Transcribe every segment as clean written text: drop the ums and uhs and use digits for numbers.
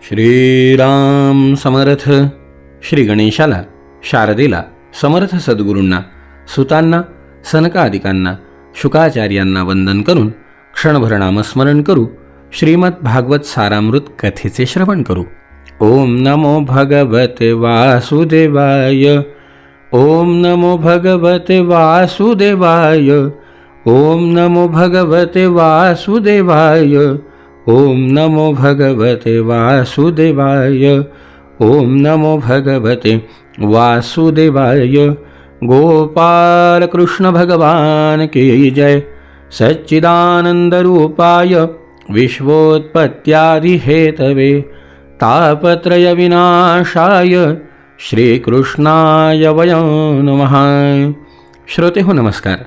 श्रीराम समर्थ. श्री गणेशाला, शारदेला, समर्थ सद्गुरूंना, सुतांना, सनकादिकांना, शुकाचार्यांना वंदन करून क्षणभर नामस्मरण करू. श्रीमद भागवत सारामृत कथेचे श्रवण करू. ओम नमो भगवते वासुदेवाय. ओम नमो भगवते वासुदेवाय. ओम नमो भगवते वासुदेवाय. ओम नमो भगवते वासुदेवाय. ओम नमो भगवते वासुदेवाय. गोपाल कृष्ण भगवान की जय. सच्चिदानंद रूपाय विश्वोत्पत्त्यादि हेतवे तापत्रय विनाशाय श्रीकृष्णाय वयं नमः. श्रोते हो नमस्कार.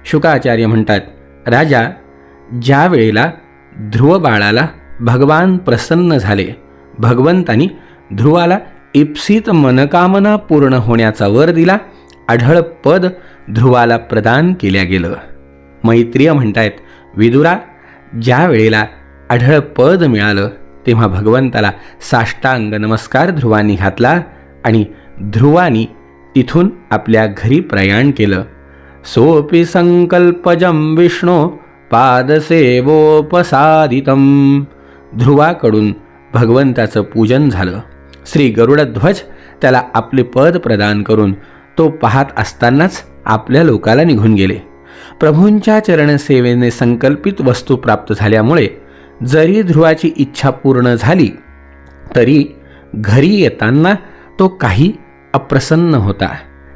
शुकाचार्य म्हणतात, राजा ज्या वेळेला ध्रुव बाळाला भगवान प्रसन्न झाले, भगवंतानी ध्रुवाला इप्सित मनकामना पूर्ण होण्याचा वर दिला, आढळ पद ध्रुवाला प्रदान केल्या गेलं. मैत्रिय म्हणतायत, विदुरा ज्या वेळेला आढळ पद मिळालं तेव्हा भगवंताला साष्टांग नमस्कार ध्रुवानी घातला आणि ध्रुवानी तिथून आपल्या घरी प्रयाण केलं. सोपी संकल्पजं विष्णू पादसेवोपसादितम. ध्रुवाकडून भगवंताचं पूजन झालं. श्री गरुडध्वज त्याला आपले पद प्रदान करून तो पाहत असतानाच आपल्या लोकाला निघून गेले. प्रभूंच्या चरणसेवेने संकल्पित वस्तू प्राप्त झाल्यामुळे जरी ध्रुवाची इच्छा पूर्ण झाली तरी घरी येताना तो काही अप्रसन्न होता.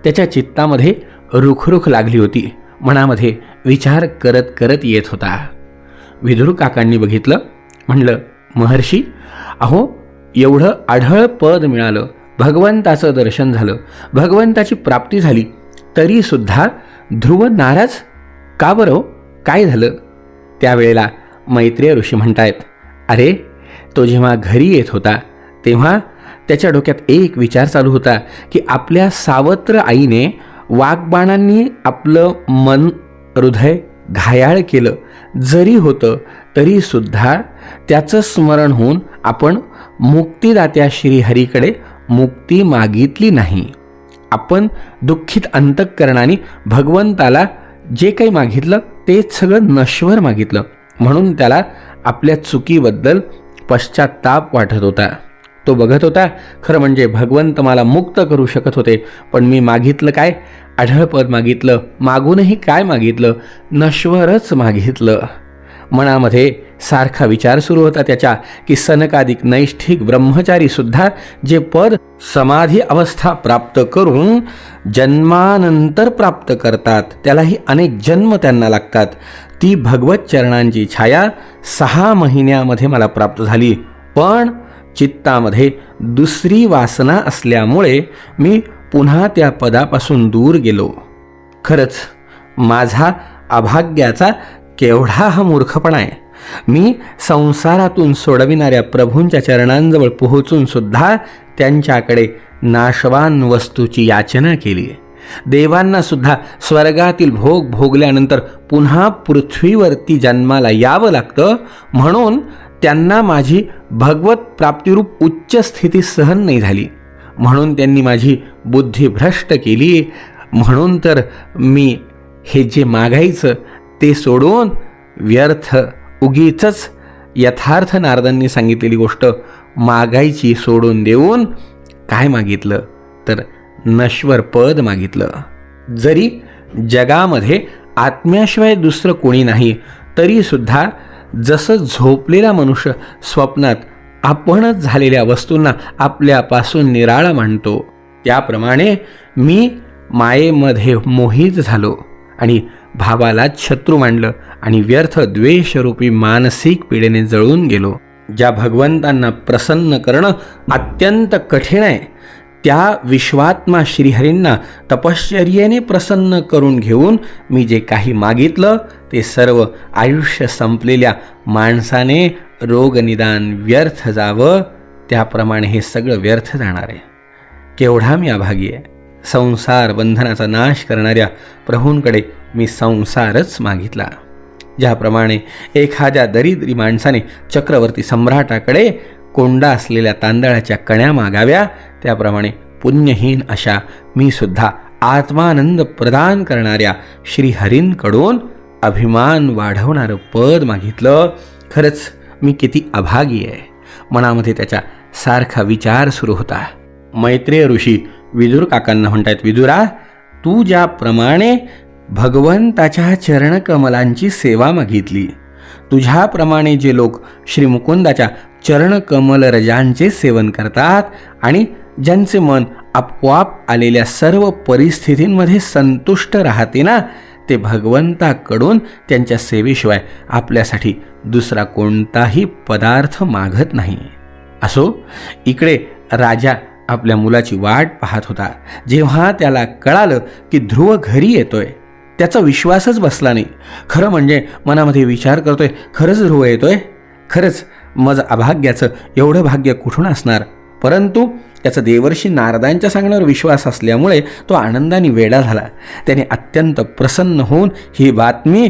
त्याच्या चित्तामध्ये रुखरुख लागली होती. मनामध्ये विचार करत करत येत होता. विदुर काकांनी बघितलं. म्हणलं, महर्षी, अहो एवढं आढळ पद मिळालं, भगवंताचं दर्शन झालं, भगवंताची प्राप्ती झाली, तरीसुद्धा ध्रुव नाराज का बरं? काय झालं? त्यावेळेला मैत्रेय ऋषी म्हणतायत, अरे तो जेव्हा घरी येत होता तेव्हा त्याच्या डोक्यात एक विचार चालू होता की आपल्या सावत्र आईने वाघबाणांनी आपलं मन हृदय घायाळ केलं जरी होतं तरीसुद्धा त्याचं स्मरण होऊन आपण मुक्तिदात्या श्रीहरीकडे मुक्ती मागितली नाही. आपण दुःखित अंतःकरणाने भगवंताला जे काही मागितलं तेच सगळं नश्वर मागितलं. म्हणून त्याला आपल्या चुकीबद्दल पश्चात्ताप वाटत होता. तो बघत होता, खरं म्हणजे भगवंत मला मुक्त करू शकत होते, पण मी मागितलं काय? आढळपद मागितलं. मागूनही काय मागितलं? नश्वरच मागितलं. मनामध्ये सारखा विचार सुरू होता त्याच्या की सनकादिक नैष्ठिक ब्रह्मचारीसुद्धा जे पद समाधी अवस्था प्राप्त करून जन्मानंतर प्राप्त करतात, त्यालाही अनेक जन्म त्यांना लागतात. ती भगवत चरणांची छाया 6 महिन्यामध्ये मला प्राप्त झाली, पण चित्तामध्ये दुसरी वासना असल्यामुळे मी पुन्हा त्या पदापासून दूर गेलो. खरंच माझा अभाग्याचा केवढा हा मूर्खपणा आहे. मी संसारातून सोडविणाऱ्या प्रभूंच्या चरणांजवळ पोहोचून सुद्धा त्यांच्याकडे नाशवान वस्तूची याचना केली. देवांना सुद्धा स्वर्गातील भोग भोगल्यानंतर पुन्हा पृथ्वीवरती जन्माला यावं लागतं, म्हणून त्यांना माझी भगवत प्राप्तिरूप उच्च स्थिती सहन नाही झाली. म्हणून त्यांनी माझी बुद्धी भ्रष्ट केली. म्हणून तर मी हे जे मागायचं ते सोडून व्यर्थ उगीचच यथार्थ नारदांनी सांगितलेली गोष्ट मागायची सोडून देऊन काय मागितलं तर नश्वर पद मागितलं. जरी जगामध्ये आत्म्याशिवाय दुसरं कोणी नाही तरीसुद्धा जसं झोपलेला मनुष्य स्वप्नात आपणच झालेल्या वस्तूंना आपल्यापासून निराळा मानतो, त्याप्रमाणे मी मायेमध्ये मोहित झालो आणि भावाला शत्रू मानलं आणि व्यर्थ द्वेषरूपी मानसिक पीडेने जळून गेलो. ज्या भगवंतांना प्रसन्न करणं अत्यंत कठीण आहे, त्या विश्वात्मा श्रीहरींना तपश्चर्येने प्रसन्न करून घेऊन मी जे काही मागितलं ते सर्व आयुष्य संपलेल्या माणसाने रोगनिदान व्यर्थ जावं, त्याप्रमाणे हे सगळं व्यर्थ जाणार आहे. केवढा मी अभागी आहे. संसार बंधनाचा नाश करणाऱ्या प्रभूंकडे मी संसारच मागितला. ज्याप्रमाणे एखाद्या दरिद्री माणसाने चक्रवर्ती सम्राटाकडे कोंडा असलेल्या तांदळाच्या कण्या मागाव्या, त्याप्रमाणे पुण्यहीन अशा मी सुद्धा आत्मानंद प्रदान करणाऱ्या श्रीहरींकडून अभिमान वाढवणारं पद मागितलं. खरंच मी किती अभागी आहे. मनामध्ये त्याच्या सारखा विचार सुरू होता. मैत्रेय ऋषी विदुर काकांना म्हणतायत, विदुरा, तू ज्याप्रमाणे भगवंताच्या चरणकमलांची सेवा मागितली, तुझ्याप्रमाणे जे लोक श्री मुकुंदाच्या चरणकमल रजांचे सेवन करतात आणि ज्यांचे मन आपोआप आलेल्या सर्व परिस्थितींमध्ये संतुष्ट राहते ना, ते भगवंताकडून त्यांच्या सेवेशिवाय आपल्यासाठी दुसरा कोणताही पदार्थ मागत नाही. असो, इकडे राजा आपल्या मुलाची वाट पाहत होता. जेव्हा त्याला कळालं की ध्रुव घरी येतोय, त्याचा विश्वासच बसला नाही. खरं म्हणजे मनामध्ये विचार करतोय, खरंच ध्रुव येतोय? खरंच माझं अभाग्याचं एवढं भाग्य कुठून असणार? परंतु त्याचा देवर्षी नारदांच्या सांगण्यावर विश्वास असल्यामुळे तो आनंदाने वेडा झाला. त्याने अत्यंत प्रसन्न होऊन ही बातमी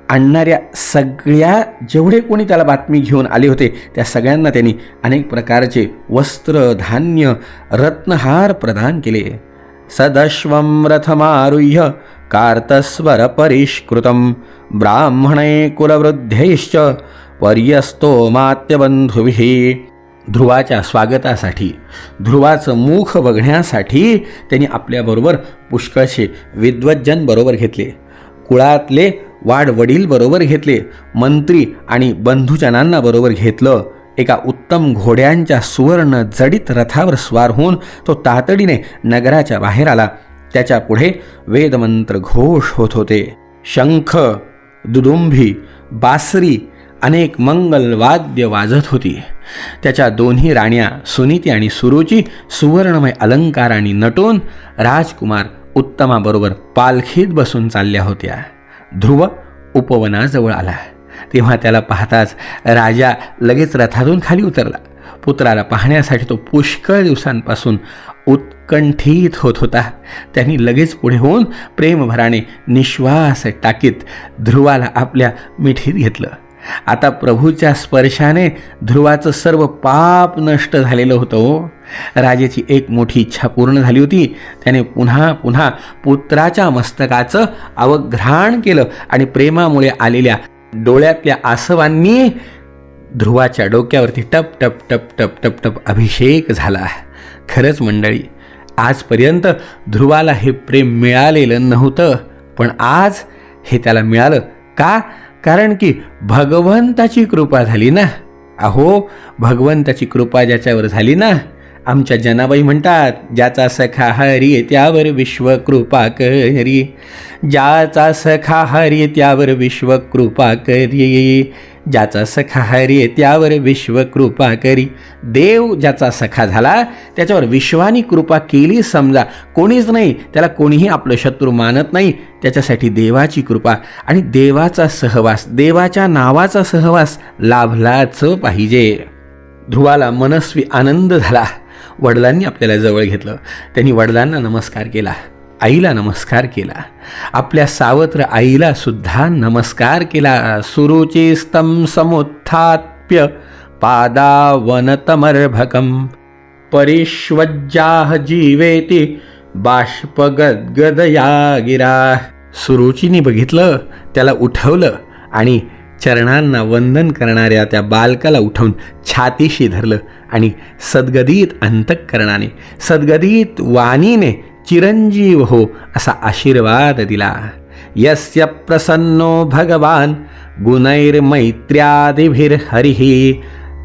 आणणाऱ्या सगळ्या जेवढे कोणी त्याला बातमी घेऊन आले होते त्या सगळ्यांना त्यांनी अनेक प्रकारचे वस्त्र, धान्य, रत्नहार प्रदान केले. सदश्वं रथमारुह्य कार्तस्वर परिष्कृतं ब्राह्मणे कुलवृद्धैश्च पर्यस्तो मात्यबंधुभिः. ध्रुवाच्या स्वागतासाठी, ध्रुवाचं मुख बघण्यासाठी त्यांनी आपल्याबरोबर पुष्कळशे विद्वज्जन बरोबर घेतले, कुळातले वाडवडील बरोबर घेतले, मंत्री आणि बंधुजनांना बरोबर घेतलं. एका उत्तम घोड्यांच्या सुवर्ण जडित रथावर स्वार होऊन तो तातडीने नगराच्या बाहेर आला. त्याच्या पुढे वेदमंत्र घोष होत होते. शंख, दुदुंभी, बासरी, अनेक मंगलवाद्य वाजत होती. त्याच्या दोन्ही राण्या सुनीती आणि सुरुची सुवर्णमय अलंकारांनी नटून राजकुमार उत्तमाबरोबर पालखीत बसून चालल्या होत्या. ध्रुव उपवनाजवळ आला तेव्हा त्याला पाहताच राजा लगेच रथातून खाली उतरला. पुत्राला पाहण्यासाठी तो पुष्कळ दिवसांपासून उत्कंठित होत होता. त्यांनी लगेच पुढे होऊन प्रेमभराने निश्वास टाकीत ध्रुवाला आपल्या मिठीत घेतलं. आता प्रभूच्या स्पर्शाने ध्रुवाचं सर्व पाप नष्ट झालेलं होतं. राजाची एक मोठी इच्छा पूर्ण झाली होती. त्याने पुन्हा पुन्हा पुत्राच्या मस्तकाचं अवघ्राण केलं आणि प्रेमामुळे आलेल्या डोळ्यातल्या आसवांनी ध्रुवाच्या डोक्यावरती टप टप टप टप टप टप अभिषेक झाला. खरंच मंडळी, आजपर्यंत ध्रुवाला हे प्रेम मिळालेलं नव्हतं, पण आज हे त्याला मिळालं. का? कारण की भगवंताची कृपा झाली ना. अहो, भगवंताची कृपा ज्याच्यावर झाली ना, आमच्या जनाबाई म्हणतात, ज्याचा सखा हरी त्यावर विश्व कृपा करी, ज्याचा सखा हरी त्यावर विश्व कृपा करी, ज्याचा सखा हरी त्यावर विश्व कृपा करी. देव ज्याचा सखा झाला त्याच्यावर विश्वानी कृपा केली. समजा कोणीच नाही, त्याला कोणीही आपलं शत्रू मानत नाही. त्याच्यासाठी देवाची कृपा आणि देवाचा सहवास, देवाच्या नावाचा सहवास लाभलाच पाहिजे. ध्रुवाला मनस्वी आनंद झाला. वडिलांनी आपल्याला जवळ घेतलं. त्यांनी वडिलांना नमस्कार केला, आईला नमस्कार केला, आपल्या सावत्र आईला सुद्धा नमस्कार केला. सुरुचिस्तं समुत्थाप्य पादावनतमर्भकं परिष्वज्जाह जीवेति बाष्पगद्गदया गिरा. सुरुचीने बघितलं, त्याला उठवलं आणि चरणांना वंदन करणाऱ्या त्या बालकाला उठवून छातीशी धरलं आणि सद्गदित अंतःकरणाने, सद्गदित वाणीने चिरंजीव हो असा आशीर्वाद दिला. यस्य प्रसन्नो भगवान गुणैर्मैत्र्यादिभिर्हरिः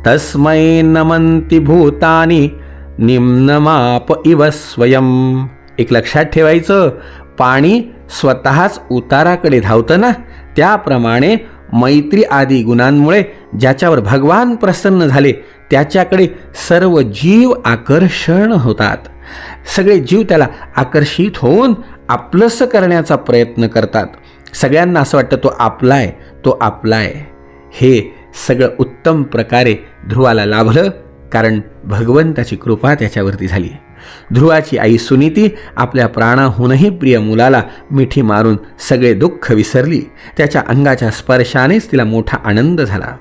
तस्मै नमन्ति भूतानि निम्नमाप इव स्वयं. एक लक्षात ठेवायचं, पाणी स्वतःच उताराकडे धावतं ना, त्याप्रमाणे मैत्री आदी गुणांमुळे ज्याच्यावर भगवान प्रसन्न झाले त्याच्याकडे सर्व जीव आकर्षण होतात. सगळे जीव त्याला आकर्षित होऊन आपलंसं करण्याचा प्रयत्न करतात. सगळ्यांना असं वाटतं तो आपला आहे, तो आपला आहे. हे सगळं उत्तम प्रकारे ध्रुवाला लाभलं, कारण भगवंताची कृपा त्याच्यावरती झाली. ध्रुवाची आई सुनीती आपल्या प्राणाहूनही प्रिय मुलाला मिठी मारून सगळे दुःख विसरली. त्याच्या अंगाच्या स्पर्शानेच तिला मोठा आनंद झाला.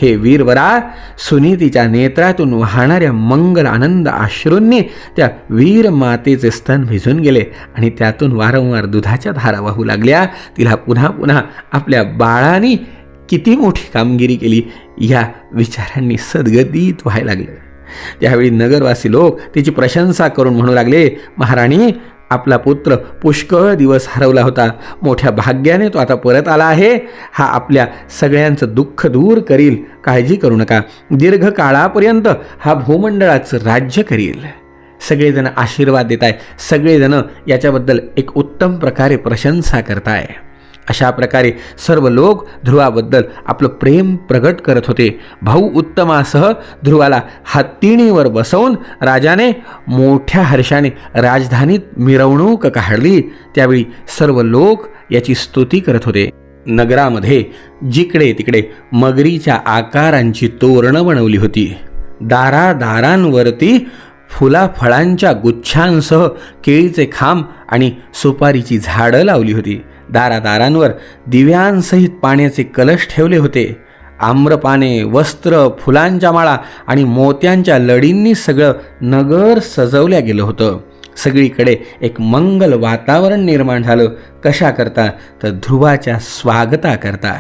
हे वीरवरा, सुनीतीच्या नेत्रातून वाहणाऱ्या मंगल आनंद अश्रूंनी त्या वीर मातेचे स्तन भिजून गेले आणि त्यातून वारंवार दुधाच्या धारा वाहू लागल्या. तिला पुन्हा पुन्हा आपल्या बाळाने किती मोठी कामगिरी केली या विचारांनी सद्गतीत व्हायला लागलं. त्यावेळी नगरवासी लोक तिची प्रशंसा करून म्हणू लागले, महाराणी, आपला पुत्र पुष्कळ दिवस हरवला होता. मोठ्या भाग्याने तो आता परत आला आहे. हा आपल्या सगळ्यांचं दुःख दूर करील. काळजी करू नका. दीर्घ काळापर्यंत हा भूमंडळाचं राज्य करील. सगळेजण आशीर्वाद देत आहे. सगळेजण याच्याबद्दल एक उत्तम प्रकारे प्रशंसा करताय. अशा प्रकारे सर्व लोक ध्रुवाबद्दल आपलं प्रेम प्रगट करत होते. भाऊ उत्तमासह ध्रुवाला हत्तीणीवर बसवून राजाने मोठ्या हर्षाने राजधानीत मिरवणूक काढली. त्यावेळी सर्व लोक याची स्तुती करत होते. नगरामध्ये जिकडे तिकडे मगरीच्या आकारांची तोरणं बनवली होती. दारादारांवरती फुलाफळांच्या गुच्छांसह केळीचे खांब आणि सुपारीची झाडं लावली होती. दारादारांवर दिव्यांसहित पाण्याचे कलश ठेवले होते. आम्रपाने, वस्त्र, फुलांच्या माळा आणि मोत्यांच्या लढींनी सगळं नगर सजवल्या गेलं होतं. सगळीकडे एक मंगल वातावरण निर्माण झालं. कशा करता? तर ध्रुवाच्या स्वागताकरता.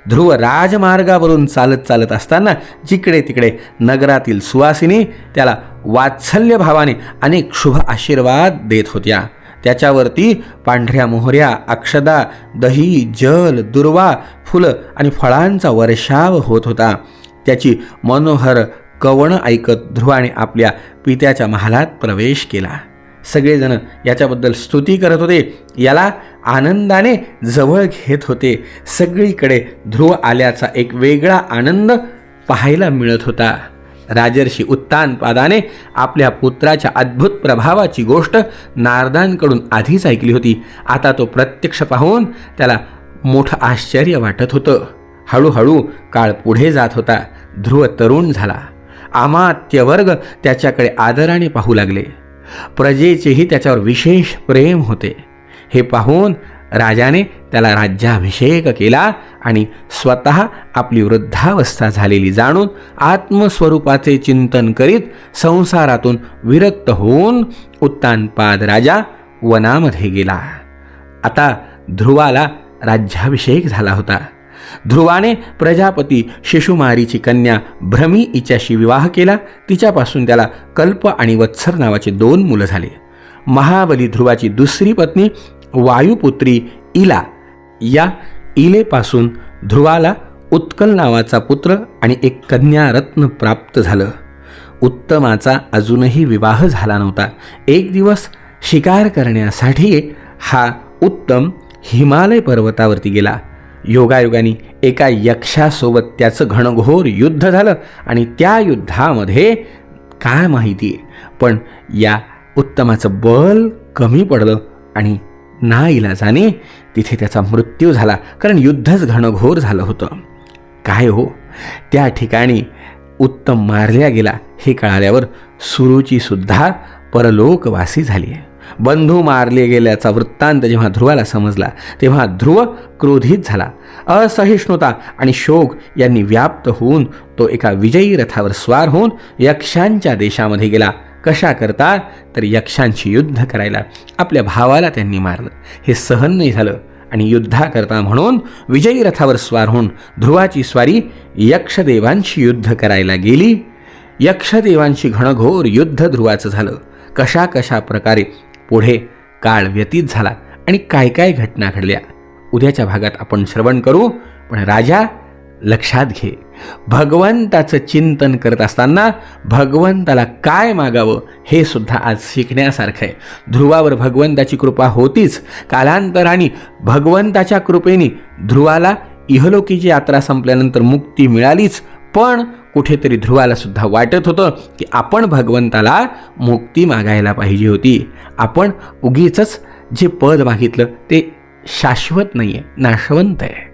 ध्रुव राजमार्गावरून चालत चालत असताना जिकडे तिकडे नगरातील सुवासिनी त्याला वात्सल्य भावाने अनेक शुभ आशीर्वाद देत होत्या. त्याच्यावरती पांढऱ्या मोहऱ्या, अक्षदा, दही, जल, दुर्वा, फुलं आणि फळांचा वर्षाव होत होता. त्याची मनोहर कवणं ऐकत ध्रुवाने आपल्या पित्याच्या महालात प्रवेश केला. सगळेजण याच्याबद्दल स्तुती करत होते. याला आनंदाने जवळ घेत होते. सगळीकडे ध्रुव आल्याचा एक वेगळा आनंद पाहायला मिळत होता. राजर्षी उत्तानपादाने आपल्या पुत्राच्या अद्भुत प्रभावाची गोष्ट नारदांकडून आधीच ऐकली होती. आता तो प्रत्यक्ष पाहून त्याला मोठं आश्चर्य वाटत होतं. हळूहळू काळ पुढे जात होता. ध्रुव तरुण झाला. अमात्यवर्ग त्याच्याकडे आदराने पाहू लागले. प्रजेचेही त्याच्यावर विशेष प्रेम होते. हे पाहून राजाने त्याला राज्याभिषेक केला आणि स्वतः आपली वृद्धावस्था झालेली जाणून आत्मस्वरूपाचे चिंतन करीत संसारातून विरक्त होऊन उत्तानपाद राजा वनामध्ये गेला. आता ध्रुवाला राज्याभिषेक झाला होता. ध्रुवाने प्रजापती शिशुमारीची कन्या भ्रमी हिच्याशी विवाह केला. तिच्यापासून त्याला कल्प आणि वत्सर नावाचे 2 मुलं झाले. महाबली ध्रुवाची दुसरी पत्नी वायुपुत्री इला, या इलेपासून ध्रुवाला उत्कल नावाचा पुत्र आणि एक कन्यारत्न प्राप्त झालं. उत्तमाचा अजूनही विवाह झाला नव्हता. एक दिवस शिकार करण्यासाठी हा उत्तम हिमालय पर्वतावरती गेला. योगायोगाने एका यक्षासोबत त्याचं घनघोर युद्ध झालं आणि त्या युद्धामध्ये काय माहिती, पण या उत्तमाचं बल कमी पडलं आणि नाईलाजाने तिथे त्याचा मृत्यू झाला. कारण युद्धच घनघोर झालं होतं. काय हो, त्या ठिकाणी उत्तम मारल्या गेला हे कळाल्यावर सुरुची सुद्धा परलोकवासी झाली. बंधू मारले गेल्याचा वृत्तांत जेव्हा ध्रुवाला समजला तेव्हा ध्रुव क्रोधित झाला. असहिष्णुता आणि शोक यांनी व्याप्त होऊन तो एका विजयी रथावर स्वार होऊन यक्षांच्या देशामध्ये गेला. कशा करता? तर यक्षांशी युद्ध करायला. आपल्या भावाला त्यांनी मारलं. हे सहन नाही झालं आणि युद्धाकरता म्हणून विजयी रथावर स्वार होऊन ध्रुवाची स्वारी यक्षदेवांशी युद्ध करायला गेली. यक्षदेवांशी घनघोर युद्ध ध्रुवाचं झालं. कशा कशा प्रकारे पुढे काळ व्यतीत झाला आणि काय काय घटना घडल्या उद्याच्या भागात आपण श्रवण करू. पण राजा लक्षात घे, भगवंताचं चिंतन करत असताना भगवंताला काय मागावं हे सुद्धा आज शिकण्यासारखं आहे. ध्रुवावर भगवंताची कृपा होतीच. कालांतराने भगवंताच्या कृपेने ध्रुवाला इहलोकीची यात्रा संपल्यानंतर मुक्ती मिळालीच. पण कुठेतरी ध्रुवाला सुद्धा वाटत होतं की आपण भगवंताला मुक्ती मागायला पाहिजे होती. आपण उगीचच जे पद मागितलं ते शाश्वत नाही आहे, नाशवंत आहे.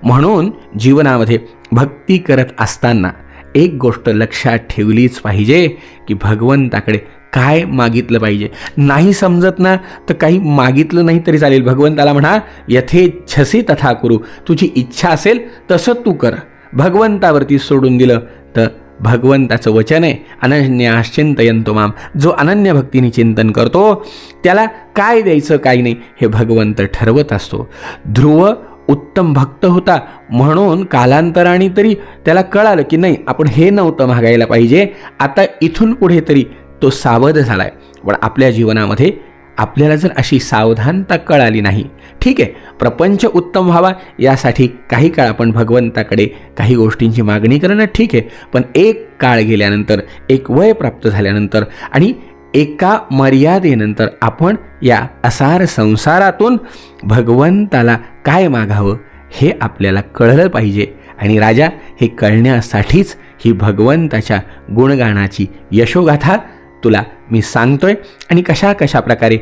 म्हणून जीवनामध्ये भक्ती करत असताना एक गोष्ट लक्षात ठेवलीच पाहिजे की भगवंताकडे काय मागितलं पाहिजे. नाही समजत ना तर काही मागितलं नाही तरी चालेल. भगवंताला म्हणा, यथेच्छसी तथा कुरु, तुझी इच्छा असेल तसं तू कर. भगवंतावरती सोडून दिलं तर भगवंताचं वचन आहे, अनन्याश्चिंतयन्तो माम. जो अनन्य भक्तीने चिंतन करतो त्याला काय द्यायचं काय नाही हे भगवंत ठरवत असतो. ध्रुव उत्तम भक्त होता म्हणून कालांतराने तरी त्याला कळालं की नाही आपण हे नव्हतं मागायला पाहिजे. आता इथून पुढे तरी तो सावध झालाय. पण आपल्या जीवनामध्ये आपल्याला जर अशी सावधानता कळाली नाही, ठीक आहे, प्रपंच उत्तम व्हावा यासाठी काही काळ आपण भगवंताकडे काही गोष्टींची मागणी करणं ठीक आहे. पण एक काळ गेल्यानंतर, एक वय प्राप्त झाल्यानंतर आणि एका मर्यादेनंतर आपण या असार संसारातून भगवंताला काय मागावं हे आपल्याला कळलं पाहिजे. आणि राजा, हे कळण्यासाठीच ही भगवंताच्या गुणगानाची यशोगाथा तुला मी सांगतोय. आणि कशा कशा प्रकारे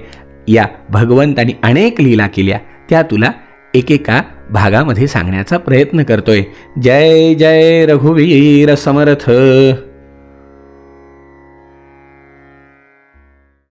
या भगवंतानी अनेक लीला केल्या त्या तुला एकेका भागामध्ये सांगण्याचा प्रयत्न करतोय. जय जय रघुवीर समर्थ.